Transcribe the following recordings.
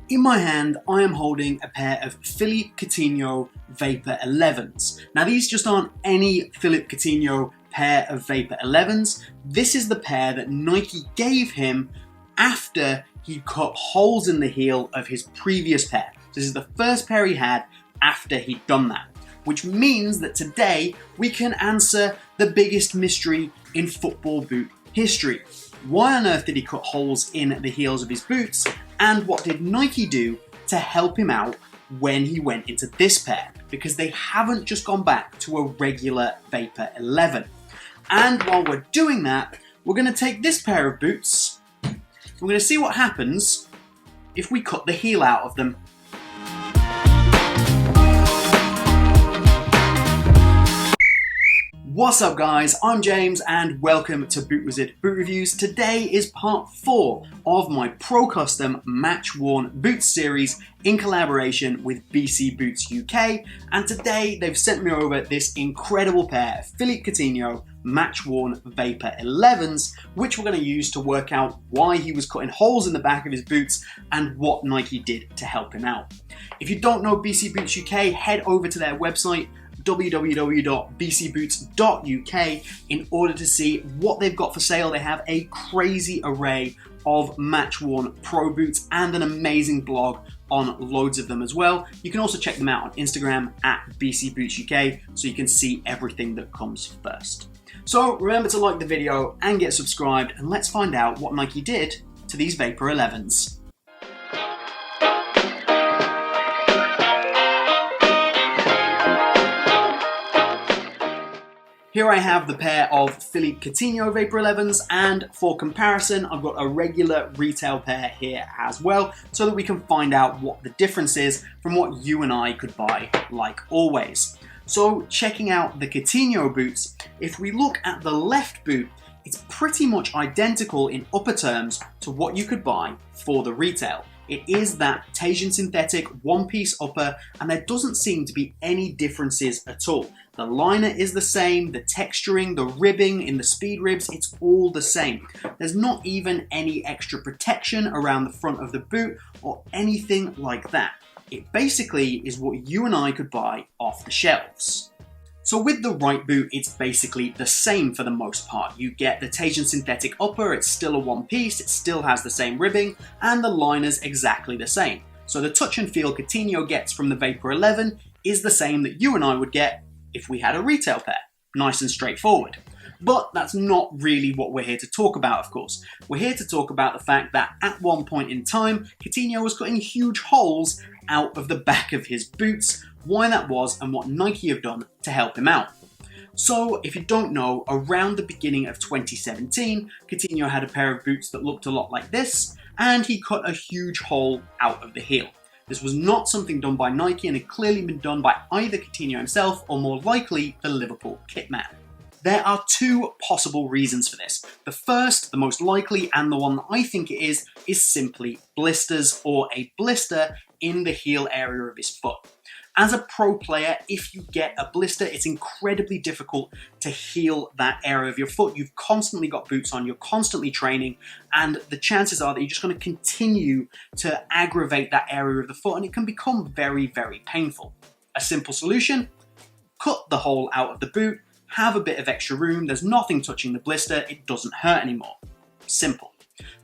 In my hand, I am holding a pair of Phillipe Coutinho Vapor XIs. Now these just aren't any Phillipe Coutinho pair of Vapor XIs. This is the pair that Nike gave him after he cut holes in the heel of his previous pair. This is the first pair he had after he'd done that, which means that today we can answer the biggest mystery in football boot history. Why on earth did he cut holes in the heels of his boots, and what did Nike do to help him out when he went into this pair? Because they haven't just gone back to a regular Vapor XI. And while we're doing that, we're going to take this pair of boots, we're going to see what happens if we cut the heel out of them. What's up guys, I'm James and welcome to Boot Wizard Boot Reviews. Today is part 4 of my Pro Custom Match Worn Boots series in collaboration with BC Boots UK, and today they've sent me over this incredible pair of Phillipe Coutinho Match Worn Vapor XIs, which we're going to use to work out why he was cutting holes in the back of his boots and what Nike did to help him out. If you don't know BC Boots UK, head over to their website www.bcboots.uk in order to see what they've got for sale. They have a crazy array of match-worn pro boots and an amazing blog on loads of them as well. You can also check them out on Instagram at bcbootsuk so you can see everything that comes first. So remember to like the video and get subscribed, and let's find out what Nike did to these Vapor XIs. Here I have the pair of Phillipe Coutinho Vapor XIs, and for comparison, I've got a regular retail pair here as well, so that we can find out what the difference is from what you and I could buy, like always. So checking out the Coutinho boots, if we look at the left boot, it's pretty much identical in upper terms to what you could buy for the retail. It is that Teijin synthetic one-piece upper, and there doesn't seem to be any differences at all. The liner is the same, the texturing, the ribbing in the speed ribs, it's all the same. There's not even any extra protection around the front of the boot or anything like that. It basically is what you and I could buy off the shelves. So with the right boot, it's basically the same for the most part. You get the Teijin synthetic upper, it's still a one piece, it still has the same ribbing, and the liner's exactly the same. So the touch and feel Coutinho gets from the Vapor XI is the same that you and I would get if we had a retail pair. Nice and straightforward. But that's not really what we're here to talk about, of course. We're here to talk about the fact that at one point in time, Coutinho was cutting huge holes out of the back of his boots, why that was and what Nike have done to help him out. So if you don't know, around the beginning of 2017, Coutinho had a pair of boots that looked a lot like this, and he cut a huge hole out of the heel. This was not something done by Nike and had clearly been done by either Coutinho himself or more likely the Liverpool kitman. There are two possible reasons for this. The first, the most likely, and the one that I think it is simply blisters or a blister in the heel area of his foot. As a pro player, if you get a blister, it's incredibly difficult to heal that area of your foot. You've constantly got boots on, you're constantly training, and the chances are that you're just going to continue to aggravate that area of the foot, and it can become very, very painful. A simple solution: cut the hole out of the boot, have a bit of extra room, there's nothing touching the blister, it doesn't hurt anymore. Simple.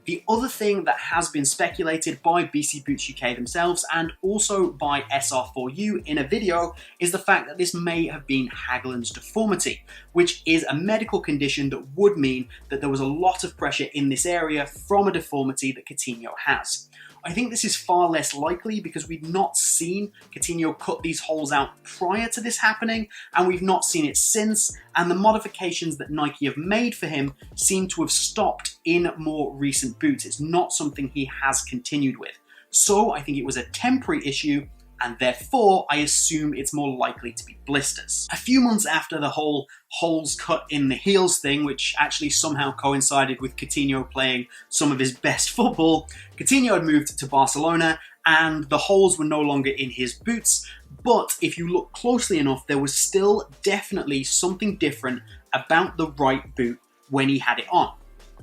The other thing that has been speculated by BC Boots UK themselves and also by SR4U in a video is the fact that this may have been Haglund's deformity, which is a medical condition that would mean that there was a lot of pressure in this area from a deformity that Coutinho has. I think this is far less likely because we've not seen Coutinho cut these holes out prior to this happening, and we've not seen it since, and the modifications that Nike have made for him seem to have stopped in more recent boots. It's not something he has continued with. So I think it was a temporary issue, and therefore I assume it's more likely to be blisters. A few months after the whole holes cut in the heels thing, which actually somehow coincided with Coutinho playing some of his best football, Coutinho had moved to Barcelona and the holes were no longer in his boots, but if you look closely enough, there was still definitely something different about the right boot when he had it on.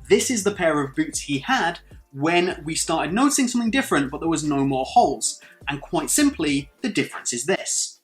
This is the pair of boots he had when we started noticing something different, but there was no more holes. And quite simply, the difference is this.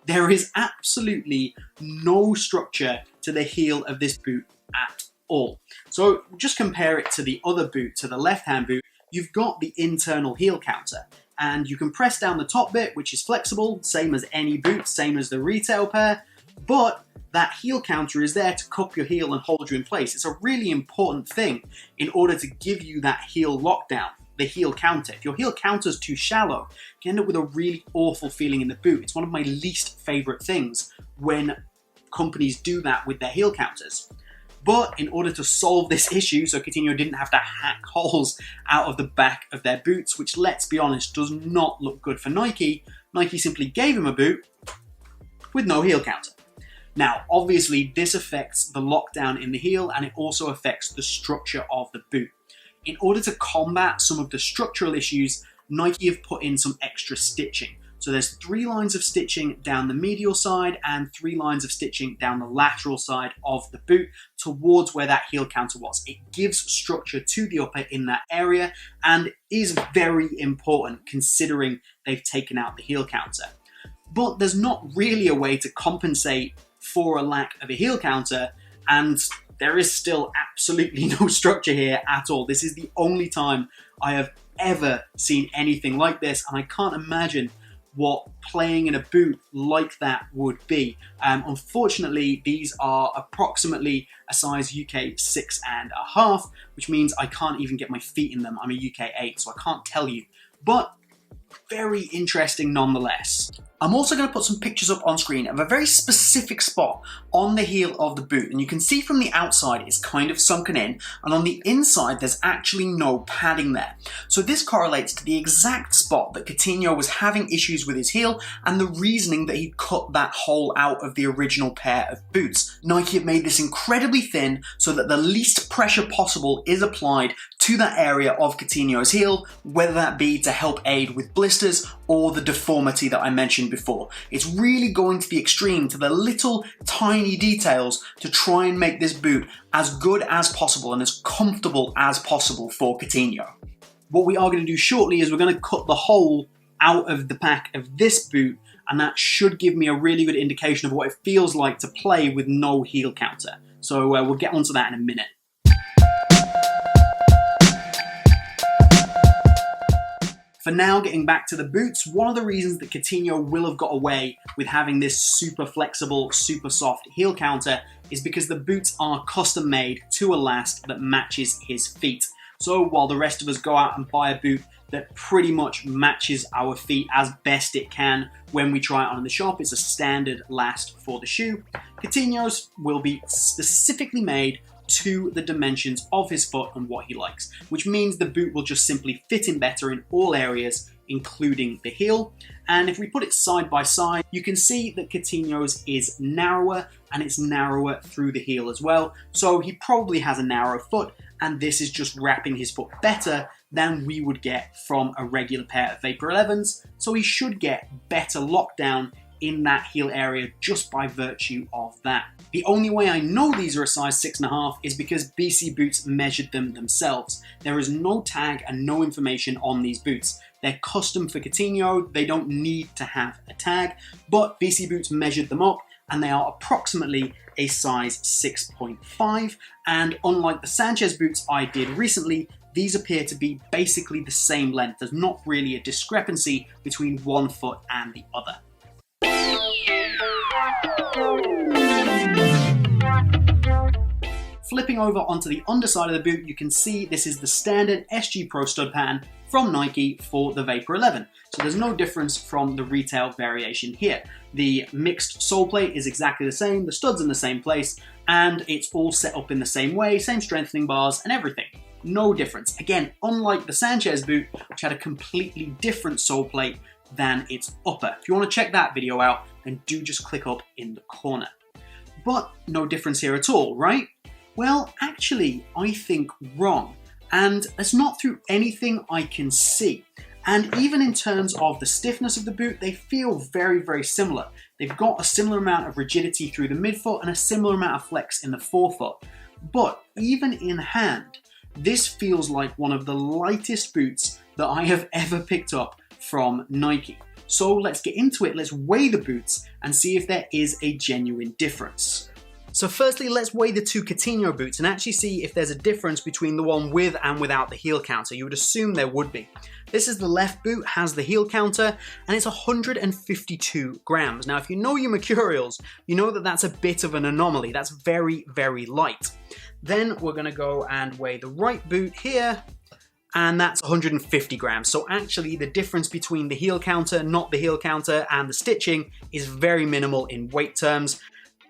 There is absolutely no structure to the heel of this boot at all. So just compare it to the other boot, to the left-hand boot. You've got the internal heel counter, and you can press down the top bit, which is flexible, same as any boot, same as the retail pair, but that heel counter is there to cup your heel and hold you in place. It's a really important thing in order to give you that heel lockdown, the heel counter. If your heel counter is too shallow, you end up with a really awful feeling in the boot. It's one of my least favorite things when companies do that with their heel counters. But in order to solve this issue, so Coutinho didn't have to hack holes out of the back of their boots, which, let's be honest, does not look good for Nike, Nike simply gave him a boot with no heel counter. Now, obviously, this affects the lockdown in the heel, and it also affects the structure of the boot. In order to combat some of the structural issues, Nike have put in some extra stitching. So there's 3 lines of stitching down the medial side and 3 lines of stitching down the lateral side of the boot towards where that heel counter was. It gives structure to the upper in that area and is very important considering they've taken out the heel counter. But there's not really a way to compensate for a lack of a heel counter, and there is still absolutely no structure here at all. This is the only time I have ever seen anything like this, and I can't imagine what playing in a boot like that would be. Unfortunately, these are approximately a size UK 6.5, which means I can't even get my feet in them. I'm a UK 8, so I can't tell you, but very interesting nonetheless. I'm also going to put some pictures up on screen of a very specific spot on the heel of the boot, and you can see from the outside it's kind of sunken in, and on the inside there's actually no padding there. So this correlates to the exact spot that Coutinho was having issues with his heel and the reasoning that he cut that hole out of the original pair of boots. Nike have made this incredibly thin so that the least pressure possible is applied to that area of Coutinho's heel, whether that be to help aid with blisters or the deformity that I mentioned before. It's really going to the extreme, to the little tiny details, to try and make this boot as good as possible and as comfortable as possible for Coutinho. What we are going to do shortly is we're going to cut the hole out of the back of this boot, and that should give me a really good indication of what it feels like to play with no heel counter. So we'll get onto that in a minute. For now, getting back to the boots, one of the reasons that Coutinho will have got away with having this super flexible, super soft heel counter is because the boots are custom made to a last that matches his feet. So while the rest of us go out and buy a boot that pretty much matches our feet as best it can when we try it on in the shop, it's a standard last for the shoe, Coutinho's will be specifically made to the dimensions of his foot and what he likes, which means the boot will just simply fit him better in all areas, including the heel. And if we put it side by side, you can see that Coutinho's is narrower, and it's narrower through the heel as well. So he probably has a narrow foot, and this is just wrapping his foot better than we would get from a regular pair of Vapor XIs. So he should get better lockdown in that heel area just by virtue of that. The only way I know these are a size 6.5 is because BC Boots measured them themselves. There is no tag and no information on these boots. They're custom for Coutinho, they don't need to have a tag, but BC Boots measured them up and they are approximately a size 6.5, and unlike the Sanchez boots I did recently, these appear to be basically the same length. There's not really a discrepancy between one foot and the other. Flipping over onto the underside of the boot, you can see this is the standard SG Pro stud pattern from Nike for the Vapor XI. So there's no difference from the retail variation here. The mixed sole plate is exactly the same, the stud's in the same place, and it's all set up in the same way, same strengthening bars and everything. No difference. Again, unlike the Sanchez boot, which had a completely different sole plate than its upper. If you want to check that video out, then do just click up in the corner. But no difference here at all, right? Well, actually, I think wrong. And it's not through anything I can see. And even in terms of the stiffness of the boot, they feel very, very similar. They've got a similar amount of rigidity through the midfoot and a similar amount of flex in the forefoot. But even in hand, this feels like one of the lightest boots that I have ever picked up from Nike. So let's get into it, let's weigh the boots and see if there is a genuine difference. So firstly, let's weigh the two Coutinho boots and actually see if there's a difference between the one with and without the heel counter. You would assume there would be. This is the left boot, has the heel counter, and it's 152 grams. Now, if you know your Mercurials, you know that that's a bit of an anomaly. That's very, very light. Then we're gonna go and weigh the right boot here, and that's 150 grams. So actually the difference between the heel counter, not the heel counter, and the stitching is very minimal in weight terms.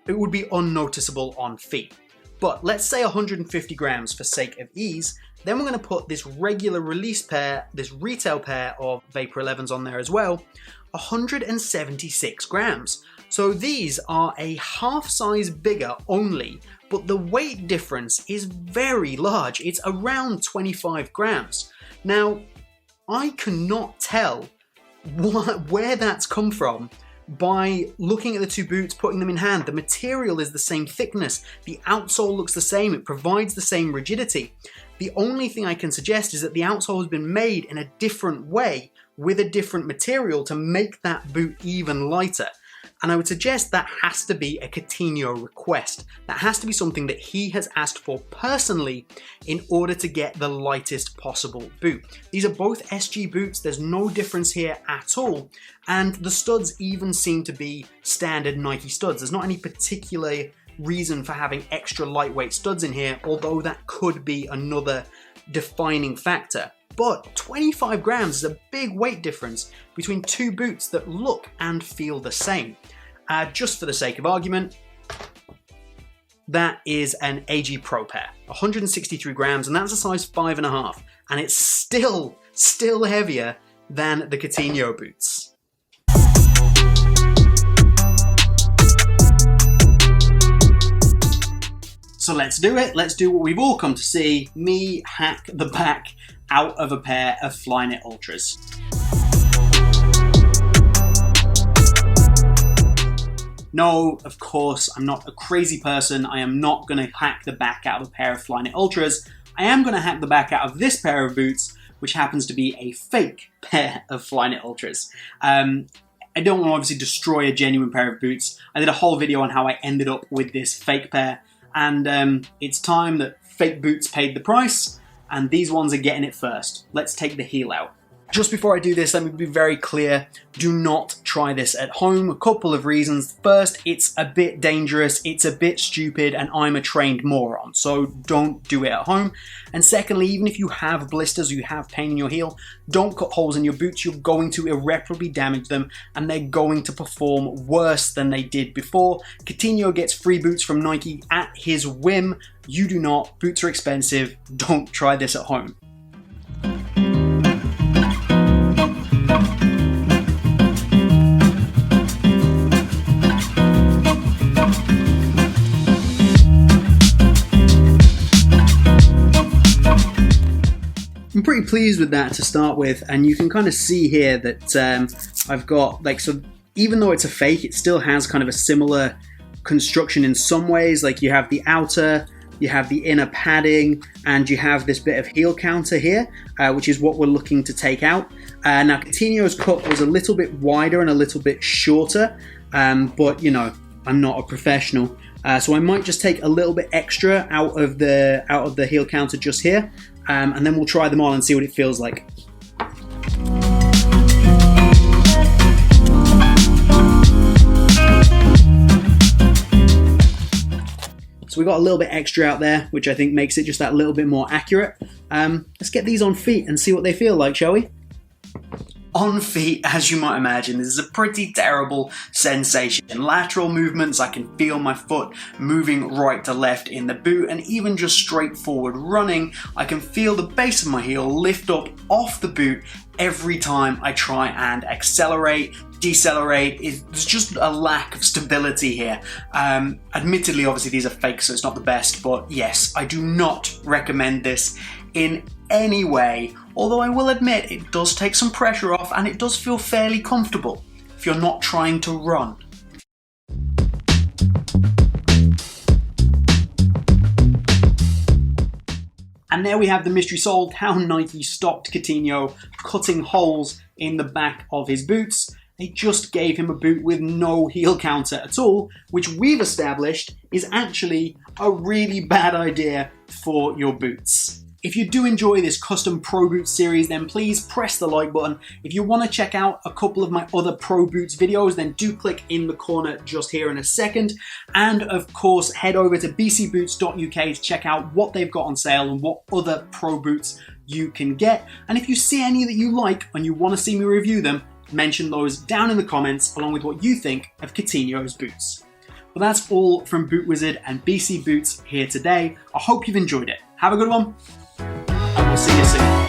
It would be unnoticeable on feet. But let's say 150 grams for sake of ease. Then we're going to put this regular release pair, this retail pair of Vapor XIs on there as well, 176 grams. So these are a half size bigger only, but the weight difference is very large. It's around 25 grams. Now, I cannot tell where that's come from by looking at the two boots, putting them in hand. The material is the same thickness, the outsole looks the same, it provides the same rigidity. The only thing I can suggest is that the outsole has been made in a different way with a different material to make that boot even lighter. And I would suggest that has to be a Coutinho request. That has to be something that he has asked for personally in order to get the lightest possible boot. These are both SG boots, there's no difference here at all. And the studs even seem to be standard Nike studs. There's not any particular reason for having extra lightweight studs in here, although that could be another defining factor. But 25 grams is a big weight difference between two boots that look and feel the same. Just for the sake of argument, that is an AG Pro pair, 163 grams, and that's a size 5.5, and it's still heavier than the Coutinho boots. So let's do it. Let's do what we've all come to see, me hack the back out of a pair of Flyknit Ultras. No, of course, I'm not a crazy person. I am not going to hack the back out of a pair of Flyknit Ultras. I am going to hack the back out of this pair of boots, which happens to be a fake pair of Flyknit Ultras. I don't want to obviously destroy a genuine pair of boots. I did a whole video on how I ended up with this fake pair, and it's time that fake boots paid the price, and these ones are getting it first. Let's take the heel out. Just before I do this, let me be very clear, do not try this at home. A couple of reasons. First, it's a bit dangerous, it's a bit stupid, and I'm a trained moron, so don't do it at home. And secondly, even if you have blisters or you have pain in your heel, don't cut holes in your boots. You're going to irreparably damage them, and they're going to perform worse than they did before. Coutinho gets free boots from Nike at his whim. You do not. Boots are expensive. Don't try this at home. I'm pretty pleased with that to start with, and you can kind of see here that I've got, like, so even though it's a fake, it still has kind of a similar construction in some ways. Like, you have the outer, you have the inner padding, and you have this bit of heel counter here, which is what we're looking to take out. Now, Coutinho's cut was a little bit wider and a little bit shorter, but you know, I'm not a professional. So I might just take a little bit extra out of the heel counter just here, and then we'll try them on and see what it feels like. So we got a little bit extra out there, which I think makes it just that little bit more accurate. Let's get these on feet and see what they feel like, shall we? On feet, as you might imagine, this is a pretty terrible sensation. In lateral movements, I can feel my foot moving right to left in the boot, and even just straightforward running, I can feel the base of my heel lift up off the boot every time I try and accelerate, decelerate. There's just a lack of stability here. Admittedly, obviously these are fake, so it's not the best, but yes, I do not recommend this in any way, although I will admit it does take some pressure off and it does feel fairly comfortable if you're not trying to run. And there we have the mystery solved, how Nike stopped Coutinho cutting holes in the back of his boots. They just gave him a boot with no heel counter at all, which we've established is actually a really bad idea for your boots. If you do enjoy this custom Pro Boots series, then please press the like button. If you want to check out a couple of my other Pro Boots videos, then do click in the corner just here in a second. And of course, head over to bcboots.uk to check out what they've got on sale and what other Pro Boots you can get. And if you see any that you like and you want to see me review them, mention those down in the comments along with what you think of Coutinho's boots. Well, that's all from Boot Wizard and BC Boots here today. I hope you've enjoyed it. Have a good one, and we'll see you soon.